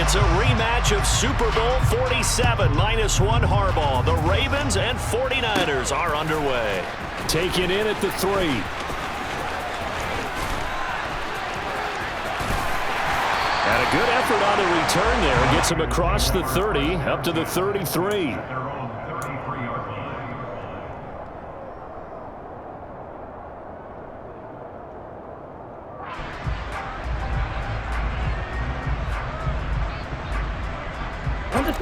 It's a rematch of Super Bowl 47, -1 Harbaugh. The Ravens and 49ers are underway. Taken in at the 3. And a good effort on the return there. Gets him across the 30, up to the 33.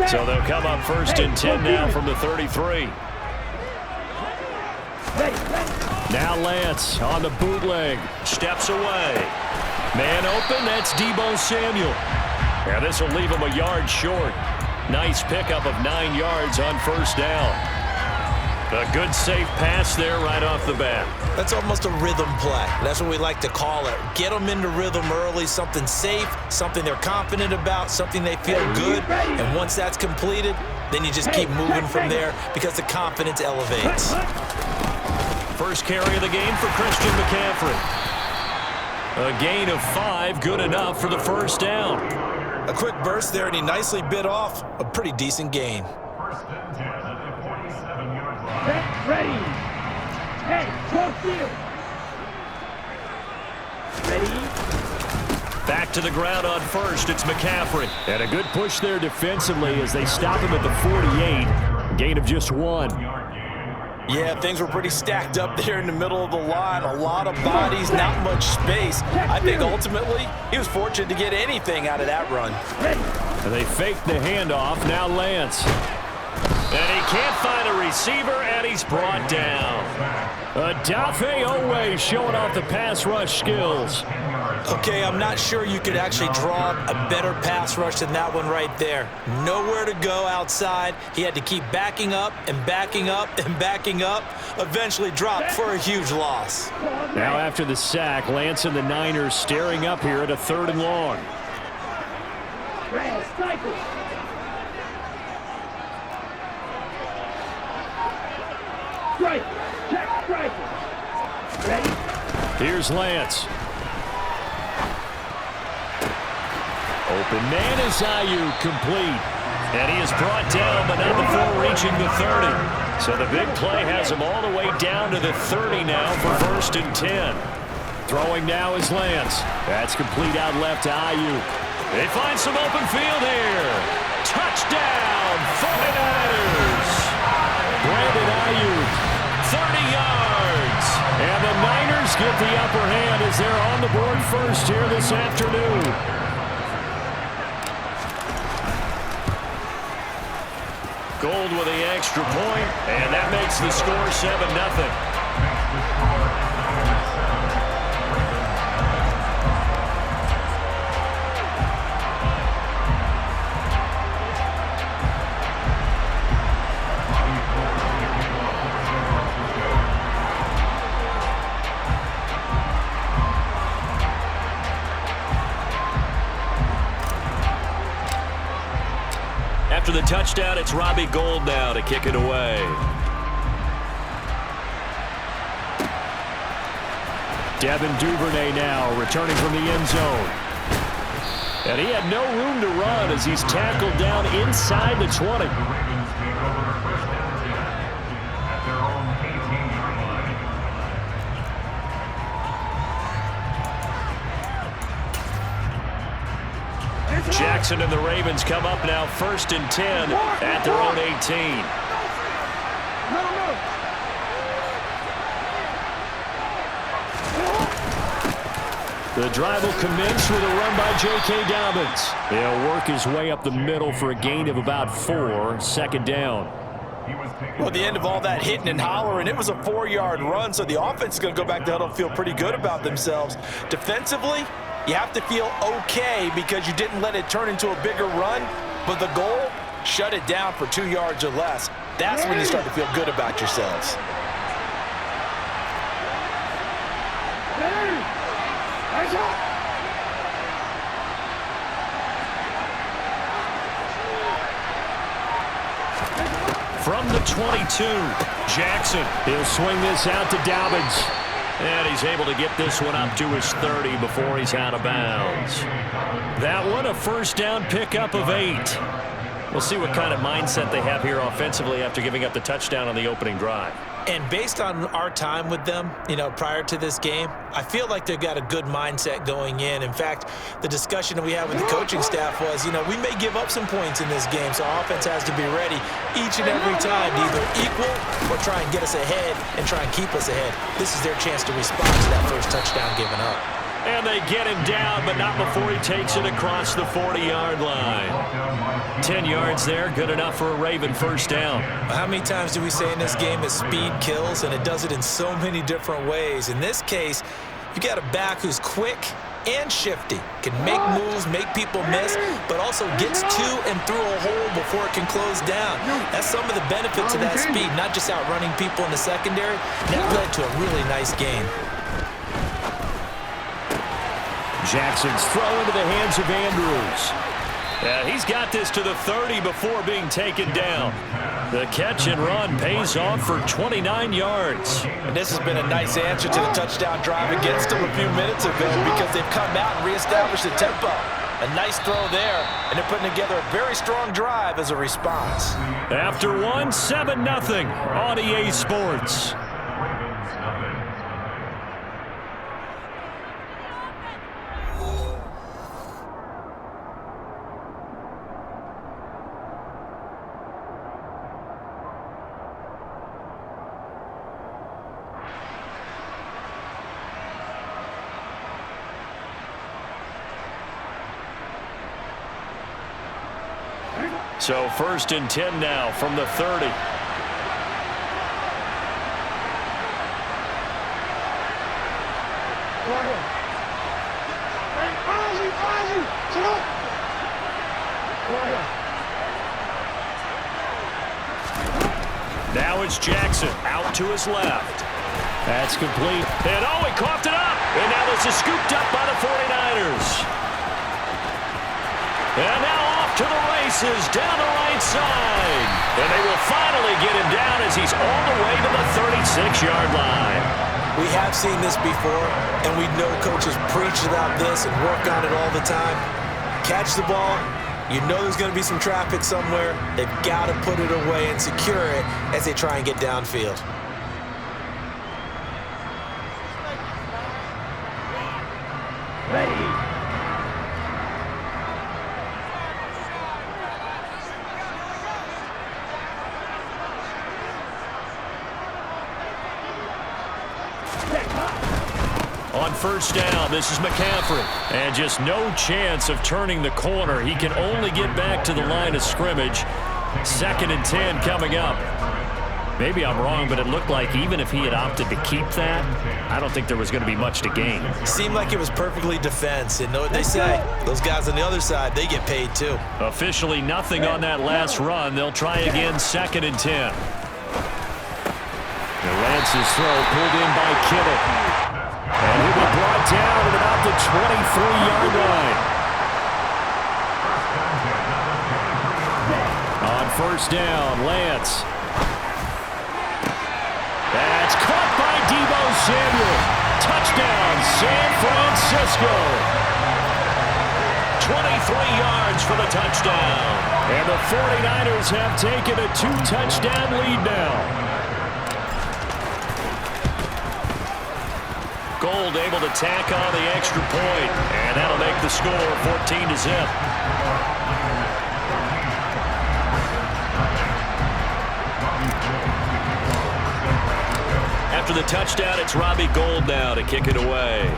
So they'll come up 1st and 10 now from the 33. Now Lance on the bootleg. Steps away. Man open, that's Deebo Samuel. And this will leave him a yard short. Nice pickup of 9 yards on 1st down. A good safe pass there right off the bat. That's almost a rhythm play. That's what we like to call it. Get them into rhythm early, something safe, something they're confident about, something they feel good. And once that's completed, then you just keep moving from there because the confidence elevates. First carry of the game for Christian McCaffrey. A gain of 5, good enough for the 1st down. A quick burst there, and he nicely bit off a pretty decent gain. Ready. Hey, close field. Ready. Back to the ground on 1st. It's McCaffrey. And a good push there defensively as they stop him at the 48. Gain of just 1. Yeah, things were pretty stacked up there in the middle of the line. A lot of bodies, not much space. I think ultimately he was fortunate to get anything out of that run. And they faked the handoff. Now Lance. And he can't find a receiver, and he's brought down. Odafe Oweh showing off the pass rush skills. Okay, I'm not sure you could actually draw a better pass rush than that one right there. Nowhere to go outside. He had to keep backing up and backing up and backing up. Eventually dropped for a huge loss. Now after the sack, Lance and the Niners staring up here at a 3rd and long. Strike. Check strike. Ready. Here's Lance. Open man is Ayuk, complete. And he is brought down, but not before reaching the 30. So the big play has him all the way down to the 30 now for 1st and 10. Throwing now is Lance. That's complete out left to Ayuk. They find some open field here. Touchdown, 49ers. Brandon Ayuk. 30 yards. And the Niners get the upper hand as they're on the board 1st here this afternoon. Gold with the extra point, and that makes the score 7-0. After the touchdown, it's Robbie Gould now to kick it away. Devin Duvernay now returning from the end zone. And he had no room to run as he's tackled down inside the 20. Jackson and the Ravens come up now 1st and 10 at their own 18. The drive will commence with a run by J.K. Dobbins. He'll work his way up the middle for a gain of about 4, 2nd down. Well, at the end of all that hitting and hollering, it was a 4-yard run, so the offense is going to go back to huddle and feel pretty good about themselves. Defensively, you have to feel okay because you didn't let it turn into a bigger run, but the goal, shut it down for 2 yards or less. That's when you start to feel good about yourselves. From the 22, Jackson. He'll swing this out to Dobbins. And he's able to get this one up to his 30 before he's out of bounds. That one a first down pickup of 8. We'll see what kind of mindset they have here offensively after giving up the touchdown on the opening drive. And based on our time with them, prior to this game, I feel like they've got a good mindset going in. In fact, the discussion that we had with the coaching staff was, we may give up some points in this game, so our offense has to be ready each and every time to either equal or try and get us ahead and try and keep us ahead. This is their chance to respond to that first touchdown given up. And they get him down, but not before he takes it across the 40-yard line. 10 yards there, good enough for a Raven first down. How many times do we say in this game that speed kills, and it does it in so many different ways? In this case, you got a back who's quick and shifty, can make moves, make people miss, but also gets to and through a hole before it can close down. That's some of the benefits of that speed, not just outrunning people in the secondary. That led to a really nice game. Jackson's throw into the hands of Andrews. He's got this to the 30 before being taken down. The catch and run pays off for 29 yards. And this has been a nice answer to the touchdown drive against them a few minutes ago because they've come out and reestablished the tempo. A nice throw there, and they're putting together a very strong drive as a response. After one, 7-0 on EA Sports. So first and 10 now from the 30. Now it's Jackson out to his left. That's complete. And he coughed it up. And now this is scooped up by the 49ers. And now off to the races down the right side. And they will finally get him down as he's all the way to the 36-yard line. We have seen this before, and we know coaches preach about this and work on it all the time. Catch the ball. You know there's going to be some traffic somewhere. They've got to put it away and secure it as they try and get downfield. Ready. On first down, this is McCaffrey. And just no chance of turning the corner. He can only get back to the line of scrimmage. 2nd and 10 coming up. Maybe I'm wrong, but it looked like even if he had opted to keep that, I don't think there was going to be much to gain. Seemed like it was perfectly defense. And know what they say? Those guys on the other side, they get paid too. Officially nothing on that last run. They'll try again 2nd and 10. Lance's throw pulled in by Kittle. And he'll be brought down at about the 23-yard line. On first down, Lance. That's caught by Deebo Samuel. Touchdown, San Francisco. 23 yards for the touchdown. And the 49ers have taken a 2-touchdown lead now. Gold able to tack on the extra point, and that'll make the score 14-0. After the touchdown, it's Robbie Gould now to kick it away.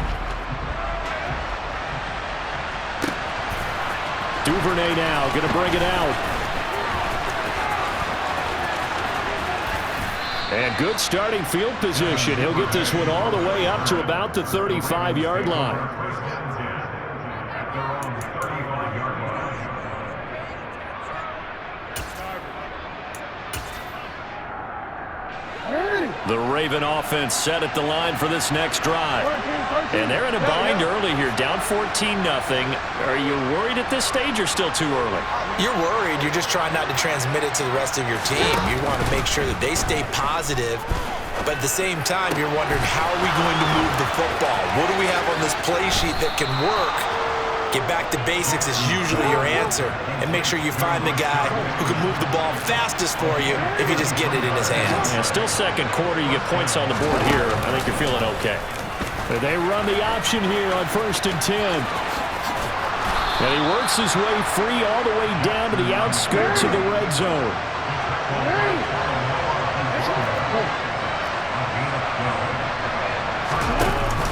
Duvernay now going to bring it out. And good starting field position. He'll get this one all the way up to about the 35-yard line. The Raven offense set at the line for this next drive. And they're in a bind early here, down 14-0. Are you worried at this stage or still too early? You're worried. You're just trying not to transmit it to the rest of your team. You want to make sure that they stay positive But at the same time, you're wondering, how are we going to move the football? What do we have on this play sheet that can work? Get back to basics is usually your answer. And make sure you find the guy who can move the ball fastest for you if you just get it in his hands. Yeah, still second quarter. You get points on the board here. I think you're feeling okay. They run the option here on 1st and 10. And he works his way free all the way down to the outskirts of the red zone.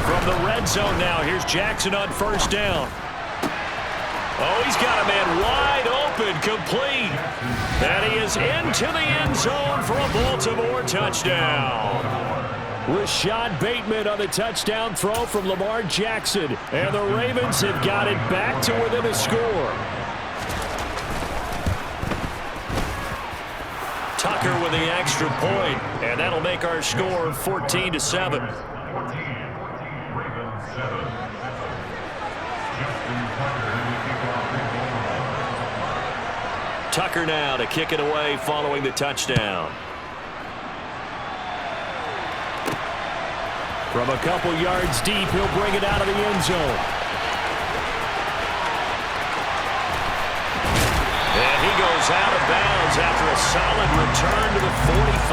From the red zone now, here's Jackson on 1st down. Oh, he's got a man wide open, complete. And he is into the end zone for a Baltimore touchdown. Rashad Bateman on the touchdown throw from Lamar Jackson. And the Ravens have got it back to within a score. Tucker with the extra point, and that'll make our score 14-7. Tucker now to kick it away following the touchdown. From a couple yards deep, he'll bring it out of the end zone. And he goes out of bounds after a solid return to the 45.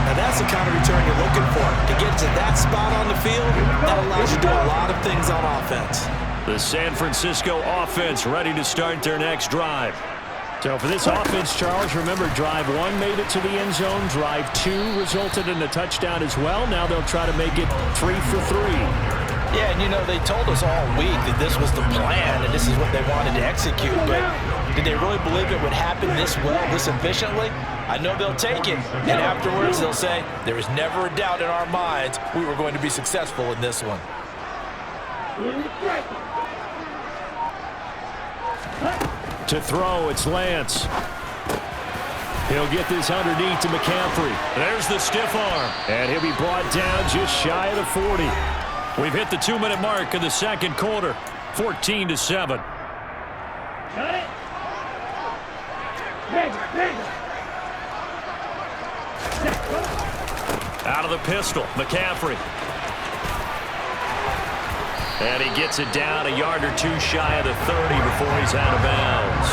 Now that's the kind of return you're looking for. To get to that spot on the field, that allows you to do a lot of things on offense. The San Francisco offense ready to start their next drive. So for this offense, Charles, remember, drive 1 made it to the end zone. Drive 2 resulted in a touchdown as well. Now they'll try to make it 3 for 3. Yeah, and you know, they told us all week that this was the plan and this is what they wanted to execute. But did they really believe it would happen this well, this efficiently? I know they'll take it, and afterwards they'll say, there was never a doubt in our minds we were going to be successful in this one. To throw, it's Lance. He'll get this underneath to McCaffrey. There's the stiff arm. And he'll be brought down just shy of the 40. We've hit the 2-minute mark of the second quarter. 14-7. Got it. Out of the pistol, McCaffrey. And he gets it down a yard or two shy of the 30 before he's out of bounds.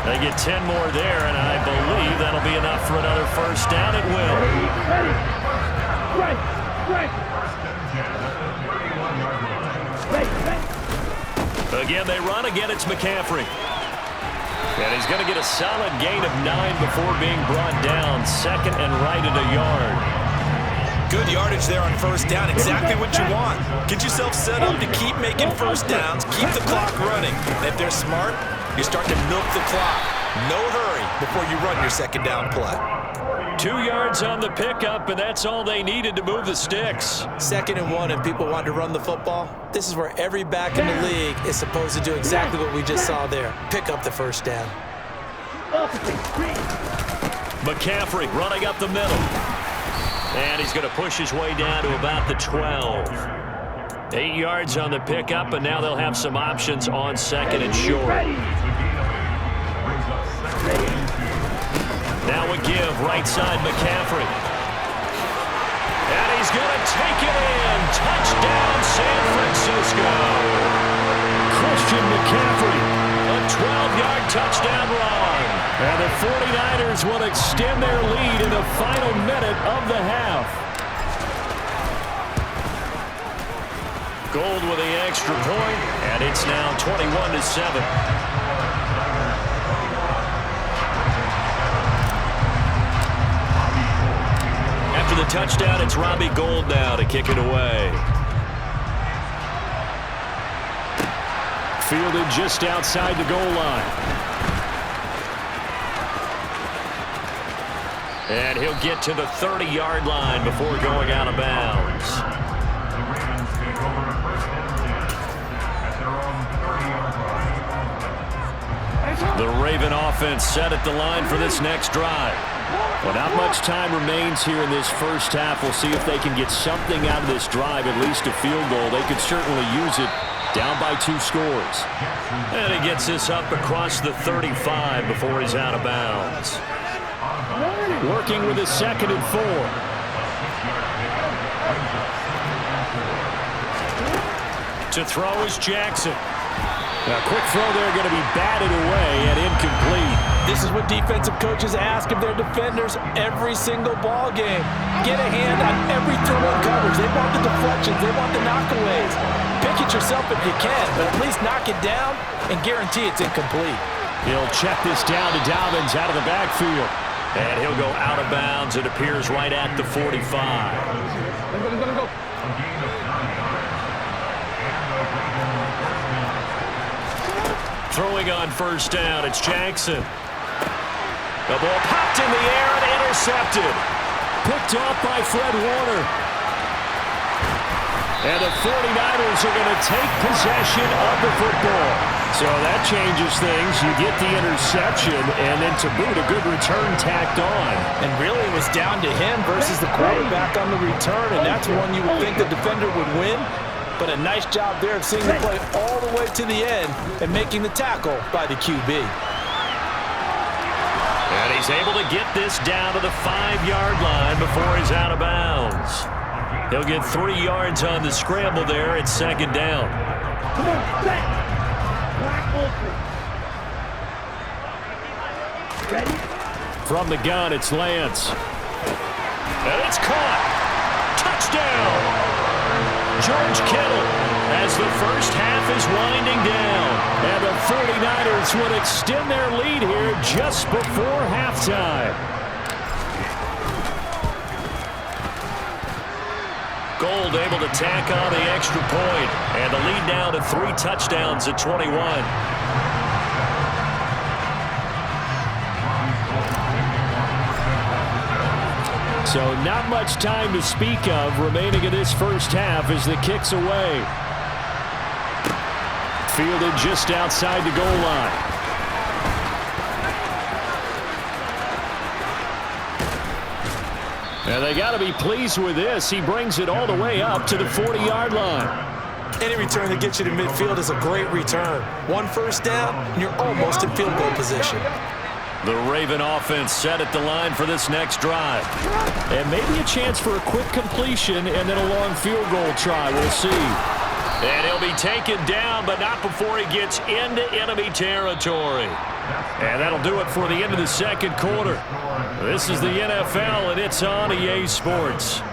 They get 10 more there, and I believe that'll be enough for another first down. It will. Again, they run. Again, it's McCaffrey. And he's going to get a solid gain of 9 before being brought down. Second and right at a yard. Good yardage there on first down. Exactly what you want. Get yourself set up to keep making first downs. Keep the clock running. And if they're smart, you start to milk the clock. No hurry before you run your second down play. 2 yards on the pickup, and that's all they needed to move the sticks. 2nd and 1, and people want to run the football. This is where every back in the league is supposed to do exactly what we just saw there. Pick up the first down. McCaffrey running up the middle. And he's going to push his way down to about the 12. 8 yards on the pickup, and now they'll have some options on second and short. Now a give, right side McCaffrey. And he's going to take it in. Touchdown, San Francisco. Christian McCaffrey, a 12-yard touchdown run. And the 49ers will extend their lead in the final minute of the half. Gold with the extra point, and it's now 21-7. After the touchdown, it's Robbie Gould now to kick it away. Fielded just outside the goal line. And he'll get to the 30-yard line before going out of bounds. The Raven offense set at the line for this next drive. Well, not much time remains here in this first half. We'll see if they can get something out of this drive, at least a field goal. They could certainly use it, down by 2 scores. And he gets this up across the 35 before he's out of bounds. Working with a 2nd and 4. To throw is Jackson. A quick throw there going to be batted away and incomplete. This is what defensive coaches ask of their defenders every single ball game. Get a hand on every throw and coverage. They want the deflections. They want the knockaways. Pick it yourself if you can, but at least knock it down and guarantee it's incomplete. He'll check this down to Dobbins out of the backfield. And he'll go out of bounds. It appears right at the 45. Go. Throwing on first down, it's Jackson. The ball popped in the air and intercepted. Picked off by Fred Warner. And the 49ers are going to take possession of the football. So that changes things. You get the interception, and then to boot, a good return tacked on. And really it was down to him versus the quarterback on the return, and that's one you would think the defender would win. But a nice job there of seeing the play all the way to the end and making the tackle by the QB. And he's able to get this down to the 5-yard line before he's out of bounds. He'll get 3 yards on the scramble there. It's second down. Come on, back. Ready? From the gun, it's Lance. And it's caught. Touchdown. George Kittle as the first half is winding down. And the 49ers would extend their lead here just before halftime. Gold able to tack on the extra point. And the lead now to 3 touchdowns at 21. So not much time to speak of remaining in this first half as the kick's away. Fielded just outside the goal line. And they got to be pleased with this. He brings it all the way up to the 40-yard line. Any return that gets you to midfield is a great return. 1 first down, and you're almost in field goal position. The Raven offense set at the line for this next drive. And maybe a chance for a quick completion and then a long field goal try. We'll see. And he'll be taken down, but not before he gets into enemy territory. And that'll do it for the end of the second quarter. This is the NFL, and it's on EA Sports.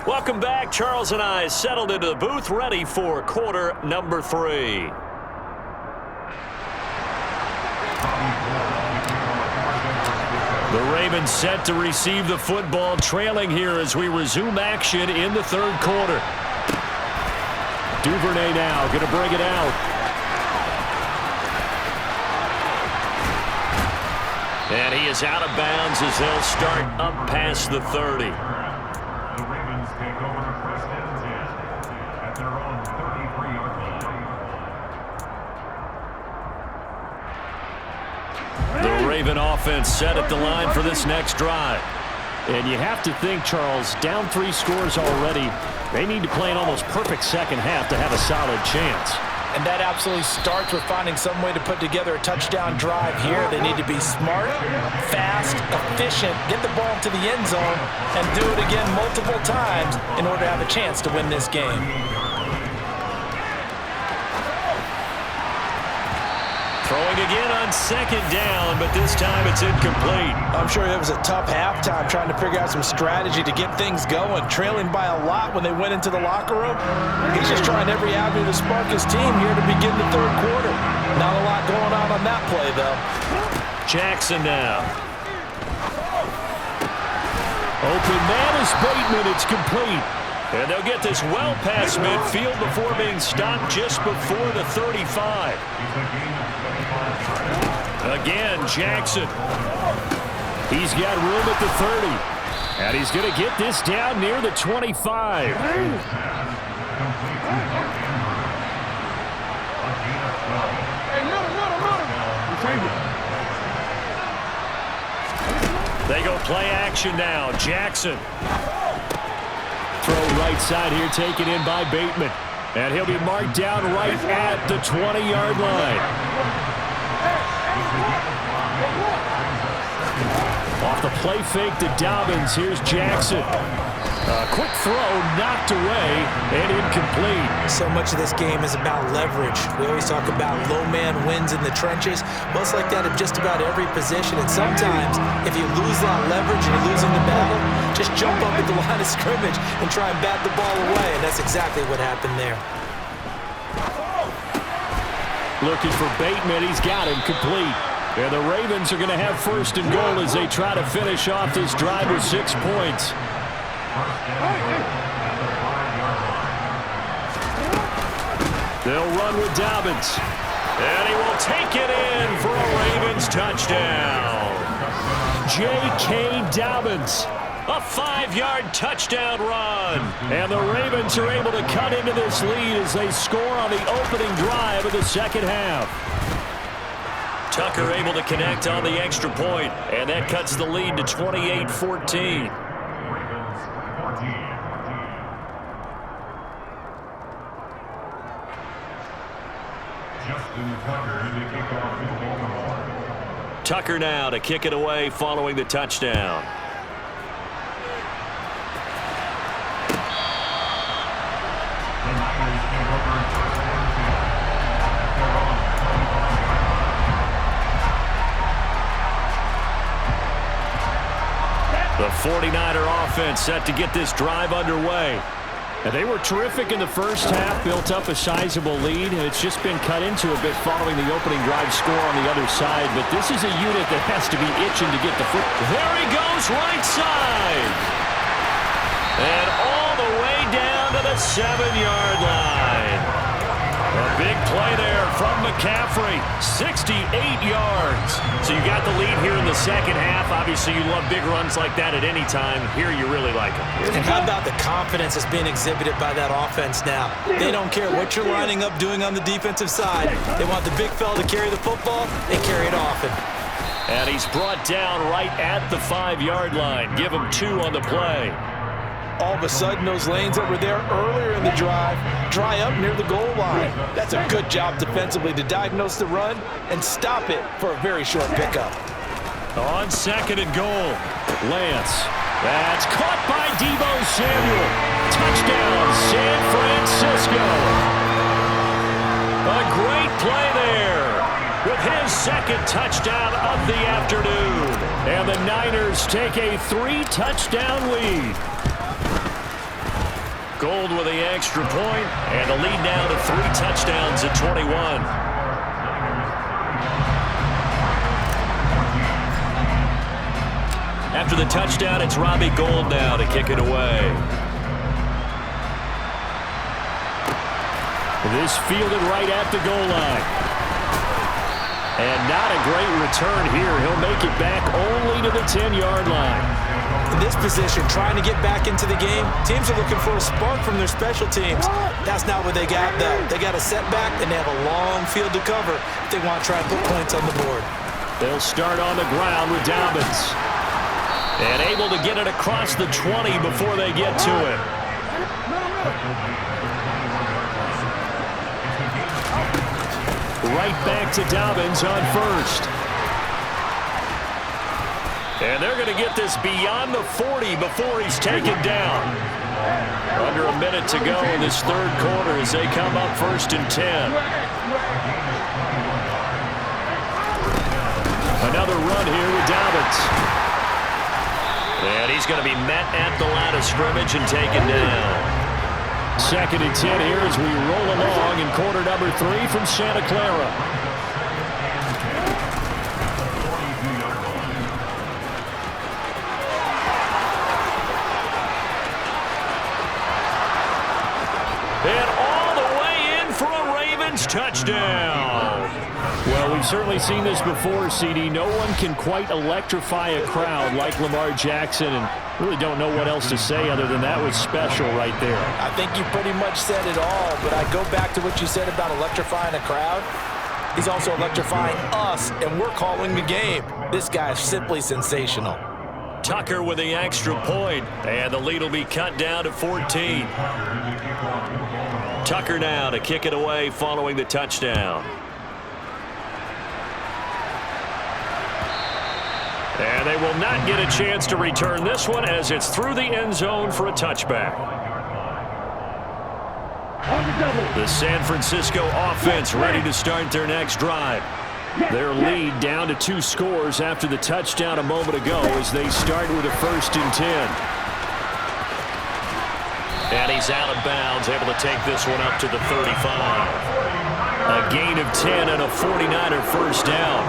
Welcome back. Charles and I settled into the booth, ready for quarter number 3. The Ravens set to receive the football, trailing here as we resume action in the third quarter. Duvernay now going to bring it out. And he is out of bounds as they'll start up past the 30. The Raven offense set at the line for this next drive. And you have to think, Charles, down 3 scores already. They need to play an almost perfect second half to have a solid chance. And that absolutely starts with finding some way to put together a touchdown drive here. They need to be smart, fast, efficient, get the ball to the end zone, and do it again multiple times in order to have a chance to win this game. Throwing again on second down, but this time it's incomplete. I'm sure it was a tough halftime trying to figure out some strategy to get things going, trailing by a lot when they went into the locker room. He's just trying every avenue to spark his team here to begin the third quarter. Not a lot going on that play, though. Jackson now. Open man is Bateman. It's complete. And they'll get this well past midfield before being stopped just before the 35. Again, Jackson. He's got room at the 30. And he's going to get this down near the 25. They go play action now. Jackson. Throw right side here, taken in by Bateman. And he'll be marked down right at the 20-yard line. Off the play fake to Dobbins. Here's Jackson. Quick throw, knocked away, and incomplete. So much of this game is about leverage. We always talk about low man wins in the trenches. Well, it's like that in just about every position. And sometimes, if you lose that leverage and you're losing the battle, just jump up at the line of scrimmage and try and bat the ball away. And that's exactly what happened there. Looking for Bateman. He's got him complete. And the Ravens are going to have first and goal as they try to finish off this drive with 6 points. They'll run with Dobbins. And he will take it in for a Ravens touchdown. J.K. Dobbins. A 5-yard touchdown run. And the Ravens are able to cut into this lead as they score on the opening drive of the second half. Tucker able to connect on the extra point, and that cuts the lead to 28-14. Tucker now to kick it away following the touchdown. The 49er offense set to get this drive underway. And they were terrific in the first half, built up a sizable lead, and it's just been cut into a bit following the opening drive score on the other side. But this is a unit that has to be itching to get the foot. There he goes, right side. And all the way down to the 7-yard line. A big play there from McCaffrey, 68 yards. So you got the lead here in the second half. Obviously, you love big runs like that at any time. Here, you really like them. And how about the confidence that's being exhibited by that offense now? They don't care what you're lining up doing on the defensive side. They want the big fella to carry the football. They carry it often. And he's brought down right at the 5-yard line. Give him 2 on the play. All of a sudden, those lanes that were there earlier in the drive dry up near the goal line. That's a good job defensively to diagnose the run and stop it for a very short pickup. On second and goal, Lance. That's caught by Deebo Samuel. Touchdown, San Francisco. A great play there with his second touchdown of the afternoon. And the Niners take a 3-touchdown lead. Gold with the extra point, and the lead now to 3 touchdowns at 21. After the touchdown, it's Robbie Gould now to kick it away. This fielded right at the goal line. And not a great return here. He'll make it back only to the 10-yard line. In this position, trying to get back into the game, teams are looking for a spark from their special teams. That's not what they got, though. They got a setback, and they have a long field to cover if they want to try and put points on the board. They'll start on the ground with Dobbins. And able to get it across the 20 before they get to it. Right back to Dobbins on first. And they're going to get this beyond the 40 before he's taken down. Under a minute to go in this third quarter as they come up 1st and 10. Another run here with Dobbins. And he's going to be met at the line of scrimmage and taken down. 2nd and 10 here as we roll along in quarter number 3 from Santa Clara. And all the way in for a Ravens touchdown. Well, we've certainly seen this before, CD. No one can quite electrify a crowd like Lamar Jackson, and really don't know what else to say other than that was special right there. I think you pretty much said it all, but I go back to what you said about electrifying a crowd. he's also electrifying us, and we're calling the game. This guy is simply sensational. Tucker with the extra point, and the lead will be cut down to 14. Tucker now to kick it away following the touchdown. And they will not get a chance to return this one as it's through the end zone for a touchback. The San Francisco offense ready to start their next drive. Their lead down to 2 scores after the touchdown a moment ago as they start with a 1st and 10. And he's out of bounds, able to take this one up to the 35. A gain of 10 and a 49er first down.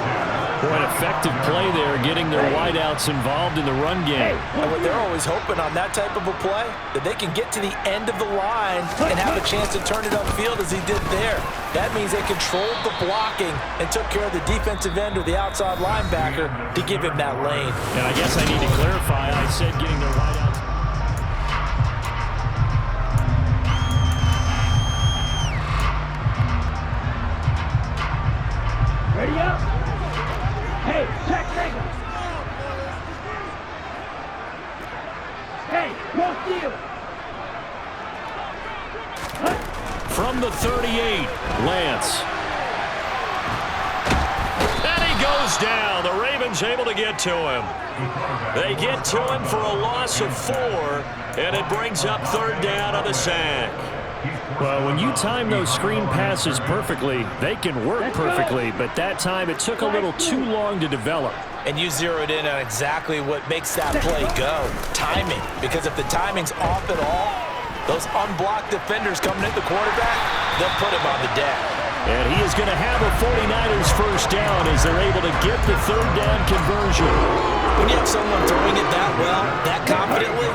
Boy, an effective play there, getting their wideouts involved in the run game. And what they're always hoping on that type of a play, that they can get to the end of the line and have a chance to turn it upfield as he did there. That means they controlled the blocking and took care of the defensive end or the outside linebacker to give him that lane. And I guess I need to clarify, I said getting their wideouts. Ready up. Hey, check nigga. Hey, no steal. From the 38, Lance. And he goes down. The Ravens able to get to him. They get to him for a loss of 4, and it brings up 3rd down on the sack. Well, when you time those screen passes perfectly, they can work perfectly, but that time it took a little too long to develop. And you zeroed in on exactly what makes that play go, timing. Because if the timing's off at all, those unblocked defenders coming at the quarterback, they'll put him on the deck. And he is going to have a 49ers first down as they're able to get the 3rd down conversion. When you have someone throwing it that well, that confidently,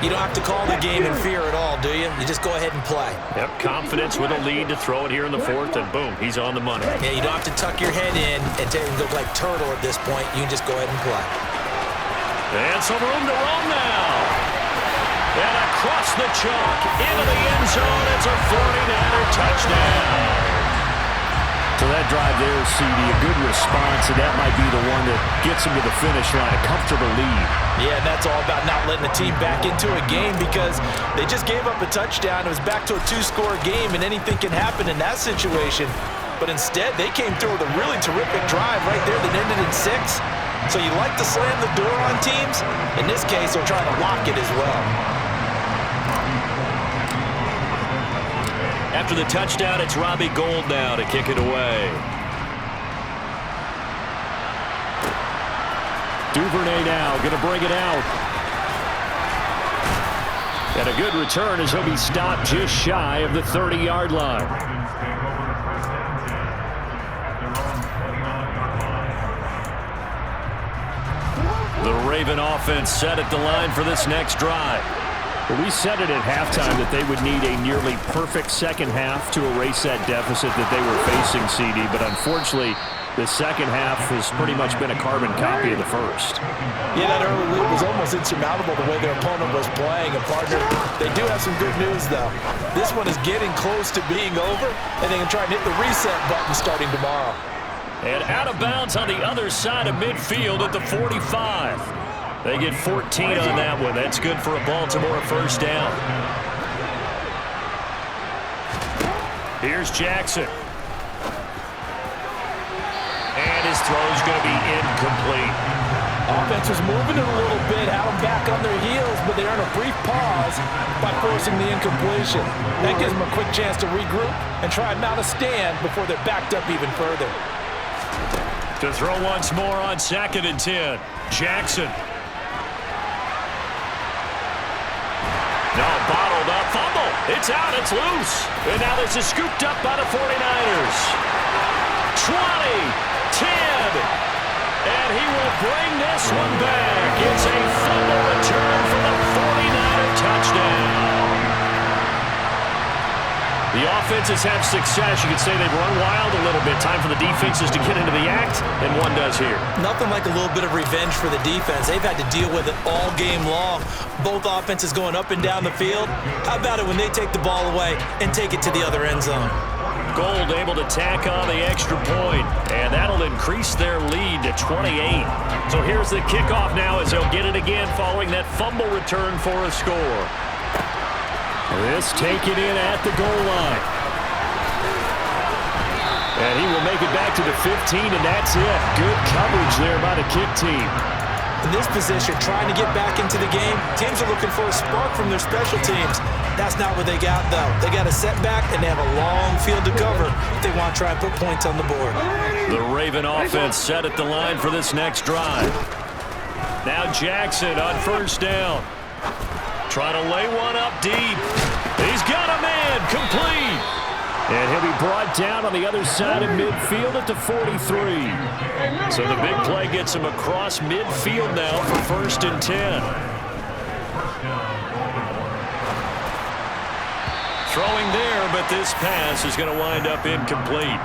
you don't have to call the game in fear at all, do you? You just go ahead and play. Yep, confidence with a lead to throw it here in the 4th, and boom, he's on the money. Yeah, you don't have to tuck your head in and look like turtle at this point. You can just go ahead and play. And some room to roam now. And across the chalk into the end zone, it's a 49er touchdown. So that drive there, CD, a good response, and that might be the one that gets him to the finish line, a comfortable lead. Yeah, and that's all about not letting the team back into a game because they just gave up a touchdown. It was back to a 2-score game, and anything can happen in that situation. But instead, they came through with a really terrific drive right there that ended in 6. So you like to slam the door on teams. In this case, they're trying to lock it as well. After the touchdown, it's Robbie Gould now to kick it away. Duvernay now going to bring it out. And a good return as he'll be stopped just shy of the 30-yard line. The Raven offense set at the line for this next drive. Well, we said it at halftime that they would need a nearly perfect second half to erase that deficit that they were facing, CD. But unfortunately, the second half has pretty much been a carbon copy of the first. Yeah, that early lead was almost insurmountable the way their opponent was playing. And, partner, they do have some good news, though. This one is getting close to being over, and they can try and hit the reset button starting tomorrow. And out of bounds on the other side of midfield at the 45. They get 14 on that one. That's good for a Baltimore first down. Here's Jackson. And his throw's going to be incomplete. Offense was moving it a little bit, had them back on their heels, but they earn a brief pause by forcing the incompletion. That gives them a quick chance to regroup and try and mount a stand before they're backed up even further. To throw once more on 2nd and 10. Jackson. Now bottled up, fumble. It's out, it's loose. And now this is scooped up by the 49ers. 20, 10, and he will bring this one back. It's a fumble return for the 49er touchdown. The offenses have success. You could say they've run wild a little bit. Time for the defenses to get into the act, and one does here. Nothing like a little bit of revenge for the defense. They've had to deal with it all game long. Both offenses going up and down the field. How about it when they take the ball away and take it to the other end zone? Gold able to tack on the extra point, and that'll increase their lead to 28. So here's the kickoff now as they'll get it again following that fumble return for a score. This taken in at the goal line. And he will make it back to the 15, and that's it. Good coverage there by the kick team. In this position, trying to get back into the game, teams are looking for a spark from their special teams. That's not what they got, though. They got a setback, and they have a long field to cover if they want to try and put points on the board. The Raven offense set at the line for this next drive. Now Jackson on first down. Trying to lay one up deep. He's got a man, complete. And he'll be brought down on the other side of midfield at the 43. So the big play gets him across midfield now for 1st and 10. Throwing there, but this pass is going to wind up incomplete.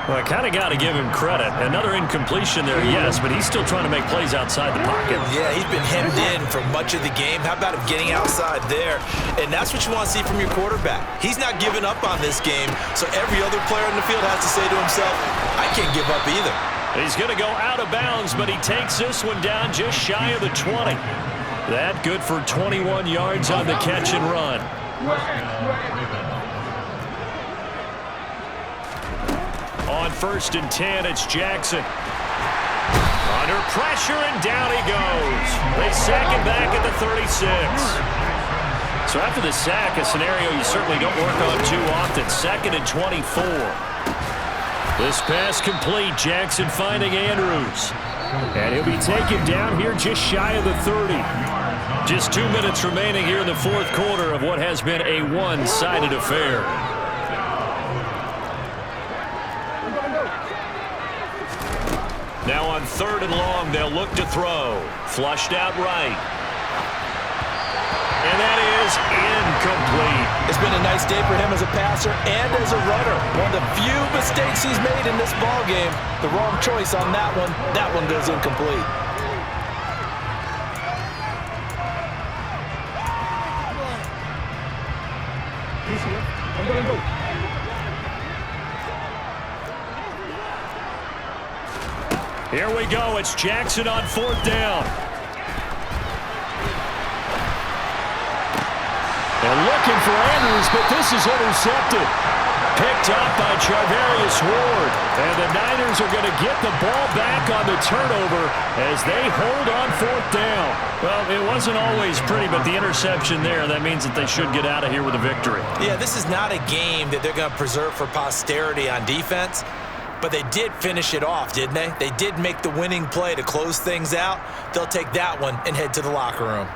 Well, I kind of got to give him credit. Another incompletion there, yes, but he's still trying to make plays outside the pocket. Yeah, he's been hemmed in for much of the game. How about him getting outside there? And that's what you want to see from your quarterback. He's not giving up on this game, so every other player in the field has to say to himself, I can't give up either. He's going to go out of bounds, but he takes this one down just shy of the 20. That good for 21 yards on the catch and run. On 1st and 10, it's Jackson. Under pressure, and down he goes. They sack him back at the 36. So after the sack, a scenario you certainly don't work on too often. 2nd and 24. This pass complete. Jackson finding Andrews. And he'll be taken down here just shy of the 30. Just 2 minutes remaining here in the 4th quarter of what has been a one-sided affair. Now on 3rd and long, they'll look to throw. Flushed out right. And that is incomplete. It's been a nice day for him as a passer and as a runner. One of the few mistakes he's made in this ball game. The wrong choice on that one. That one goes incomplete. I'm going to go. Here we go. It's Jackson on 4th down. And looking for Andrews, but this is intercepted. Picked up by Charvarius Ward. And the Niners are going to get the ball back on the turnover as they hold on 4th down. Well, it wasn't always pretty, but the interception there, that means that they should get out of here with a victory. Yeah, this is not a game that they're going to preserve for posterity on defense. But they did finish it off, didn't they? They did make the winning play to close things out. They'll take that one and head to the locker room.